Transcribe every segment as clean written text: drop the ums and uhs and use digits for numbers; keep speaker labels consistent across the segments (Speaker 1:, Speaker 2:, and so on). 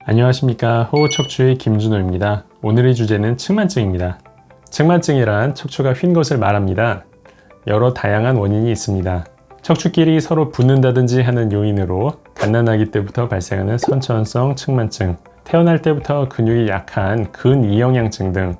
Speaker 1: 안녕하십니까. 호흡척추의 김준호입니다. 오늘의 주제는 측만증입니다. 측만증이란 척추가 휜 것을 말합니다. 여러 다양한 원인이 있습니다. 척추끼리 서로 붙는다든지 하는 요인으로 갓난아기 때부터 발생하는 선천성 측만증, 태어날 때부터 근육이 약한 근이영양증 등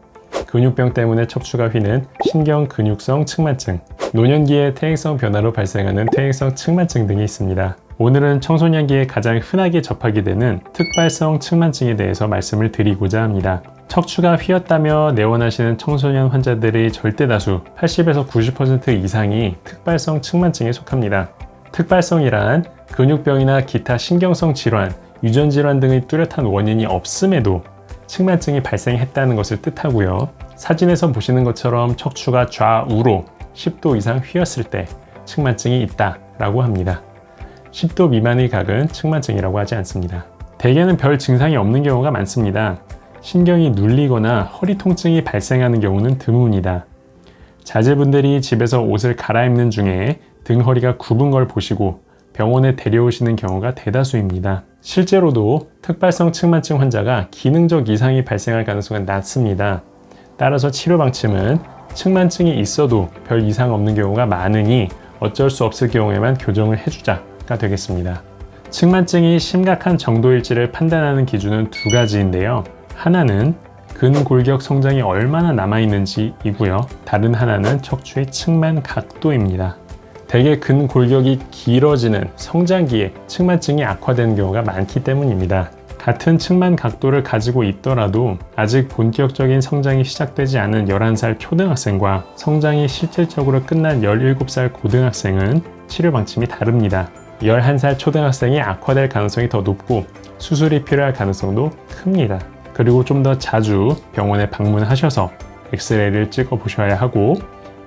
Speaker 1: 근육병 때문에 척추가 휘는 신경근육성 측만증, 노년기의 퇴행성 변화로 발생하는 퇴행성 측만증 등이 있습니다. 오늘은 청소년기에 가장 흔하게 접하게 되는 특발성 측만증에 대해서 말씀을 드리고자 합니다. 척추가 휘었다며 내원하시는 청소년 환자들의 절대 다수 80에서 90% 이상이 특발성 측만증에 속합니다. 특발성이란 근육병이나 기타 신경성 질환, 유전 질환 등의 뚜렷한 원인이 없음에도 측만증이 발생했다는 것을 뜻하고요. 사진에서 보시는 것처럼 척추가 좌우로 10도 이상 휘었을 때 측만증이 있다라고 합니다. 10도 미만의 각은 측만증이라고 하지 않습니다. 대개는 별 증상이 없는 경우가 많습니다. 신경이 눌리거나 허리 통증이 발생하는 경우는 드뭅니다. 자제분들이 집에서 옷을 갈아입는 중에 등 허리가 굽은 걸 보시고 병원에 데려오시는 경우가 대다수입니다. 실제로도 특발성 측만증 환자가 기능적 이상이 발생할 가능성은 낮습니다. 따라서 치료 방침은 측만증이 있어도 별 이상 없는 경우가 많으니 어쩔 수 없을 경우에만 교정을 해주자가 되겠습니다. 측만증이 심각한 정도일지를 판단하는 기준은 두 가지인데요. 하나는 근골격 성장이 얼마나 남아있는지이고요. 다른 하나는 척추의 측만 각도입니다. 대개 근골격이 길어지는 성장기에 측만증이 악화되는 경우가 많기 때문입니다. 같은 측만 각도를 가지고 있더라도 아직 본격적인 성장이 시작되지 않은 11살 초등학생과 성장이 실질적으로 끝난 17살 고등학생은 치료 방침이 다릅니다. 11살 초등학생이 악화될 가능성이 더 높고 수술이 필요할 가능성도 큽니다. 그리고 좀 더 자주 병원에 방문하셔서 엑스레이를 찍어 보셔야 하고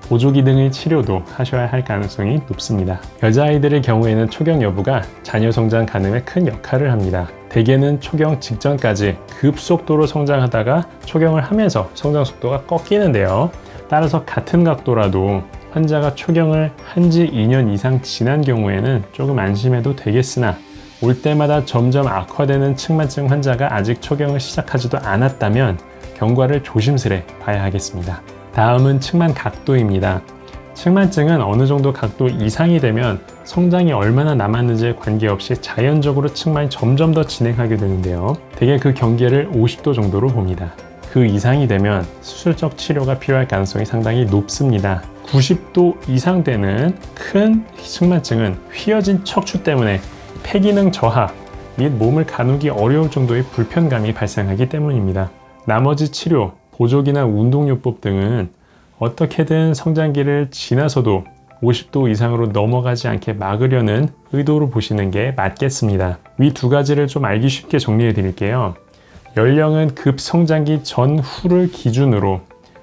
Speaker 1: 보조기 등의 치료도 하셔야 할 가능성이 높습니다. 여자아이들의 경우에는 초경 여부가 자녀 성장 가늠에 큰 역할을 합니다. 대개는 초경 직전까지 급속도로 성장하다가 초경을 하면서 성장 속도가 꺾이는데요. 따라서 같은 각도라도 환자가 초경을 한 지 2년 이상 지난 경우에는 조금 안심해도 되겠으나 올 때마다 점점 악화되는 측만증 환자가 아직 초경을 시작하지도 않았다면 경과를 조심스레 봐야 하겠습니다. 다음은 측만 각도입니다. 측만증은 어느 정도 각도 이상이 되면 성장이 얼마나 남았는지에 관계없이 자연적으로 측만이 점점 더 진행하게 되는데요. 대개 그 경계를 50도 정도로 봅니다. 그 이상이 되면 수술적 치료가 필요할 가능성이 상당히 높습니다. 90도 이상 되는 큰 측만증은 휘어진 척추 때문에 폐기능 저하 및 몸을 가누기 어려울 정도의 불편감이 발생하기 때문입니다. 나머지 치료, 보조기나 운동요법 등은 어떻게든 성장기를 지나서도 50도 이상으로 넘어가지 않게 막으려는 의도로 보시는 게 맞겠습니다. 위 두 가지를 좀 알기 쉽게 정리해 드릴게요. 연령은 급성장기 전후를 기준으로,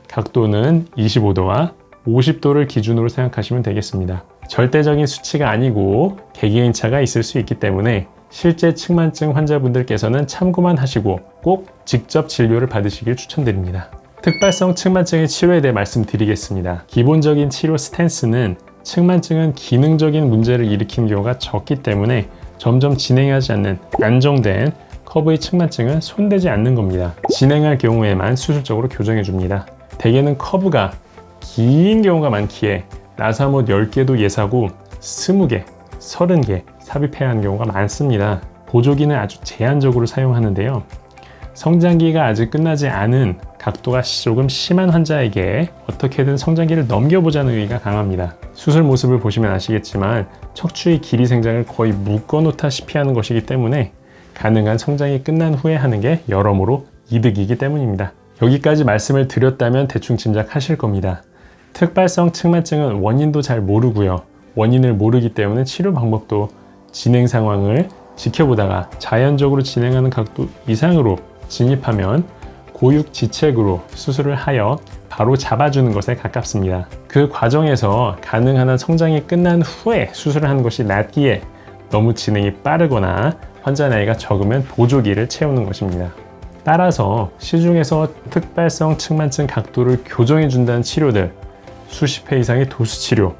Speaker 1: 각도는 25도와 50도를 기준으로 생각하시면 되겠습니다. 절대적인 수치가 아니고 개개인차가 있을 수 있기 때문에 실제 측만증 환자분들께서는 참고만 하시고 꼭 직접 진료를 받으시길 추천드립니다. 특발성 측만증의 치료에 대해 말씀드리겠습니다. 기본적인 치료 스탠스는 측만증은 기능적인 문제를 일으키는 경우가 적기 때문에 점점 진행하지 않는 안정된 커브의 측만증은 손대지 않는 겁니다. 진행할 경우에만 수술적으로 교정해 줍니다. 대개는 커브가 긴 경우가 많기에 나사못 10개도 예사고 20개, 30개 삽입해야 하는 경우가 많습니다. 보조기는 아주 제한적으로 사용하는데요. 성장기가 아직 끝나지 않은 각도가 조금 심한 환자에게 어떻게든 성장기를 넘겨보자는 의의가 강합니다. 수술 모습을 보시면 아시겠지만 척추의 길이 생장을 거의 묶어놓다시피 하는 것이기 때문에 가능한 성장이 끝난 후에 하는 게 여러모로 이득이기 때문입니다. 여기까지 말씀을 드렸다면 대충 짐작하실 겁니다. 특발성 측만증은 원인도 잘 모르고요. 원인을 모르기 때문에 치료 방법도 진행 상황을 지켜보다가 자연적으로 진행하는 각도 이상으로 진입하면 고육지책으로 수술을 하여 바로 잡아주는 것에 가깝습니다. 그 과정에서 가능한 한 성장이 끝난 후에 수술을 하는 것이 낫기에 너무 진행이 빠르거나 환자 나이가 적으면 보조기를 채우는 것입니다. 따라서 시중에서 특발성 측만증 각도를 교정해 준다는 치료들, 수십 회 이상의 도수치료,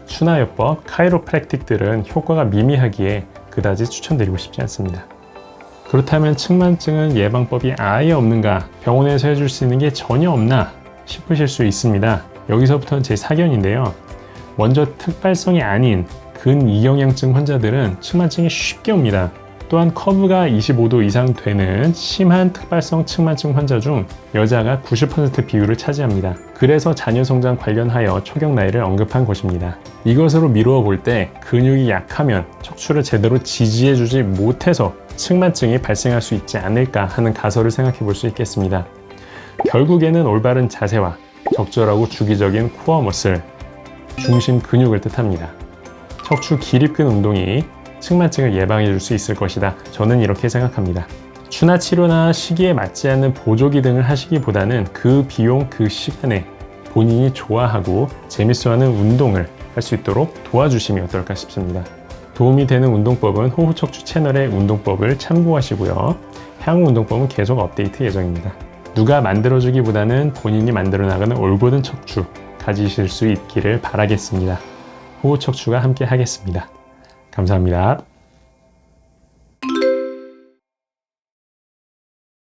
Speaker 1: 순화요법, 카이로프랙틱들은 효과가 미미하기에 그다지 추천드리고 싶지 않습니다. 그렇다면 측만증은 예방법이 아예 없는가? 병원에서 해줄 수 있는 게 전혀 없나? 싶으실 수 있습니다. 여기서부터는 제 사견인데요. 먼저 특발성이 아닌 근이경양증 환자들은 측만증이 쉽게 옵니다. 또한 커브가 25도 이상 되는 심한 특발성 측만증 환자 중 여자가 90% 비율을 차지합니다. 그래서 자녀 성장 관련하여 초경 나이를 언급한 것입니다. 이것으로 미루어 볼 때 근육이 약하면 척추를 제대로 지지해주지 못해서 측만증이 발생할 수 있지 않을까 하는 가설을 생각해 볼 수 있겠습니다. 결국에는 올바른 자세와 적절하고 주기적인 코어 머슬, 중심 근육을 뜻합니다. 척추 기립근 운동이 측만증을 예방해 줄 수 있을 것이다. 저는 이렇게 생각합니다. 추나 치료나 시기에 맞지 않는 보조기 등을 하시기보다는 그 비용, 그 시간에 본인이 좋아하고 재밌어하는 운동을 할 수 있도록 도와주시면 어떨까 싶습니다. 도움이 되는 운동법은 호흡척추 채널의 운동법을 참고하시고요. 향후 운동법은 계속 업데이트 예정입니다. 누가 만들어주기보다는 본인이 만들어 나가는 올곧은 척추 가지실 수 있기를 바라겠습니다. 호흡척추가 함께 하겠습니다. 감사합니다.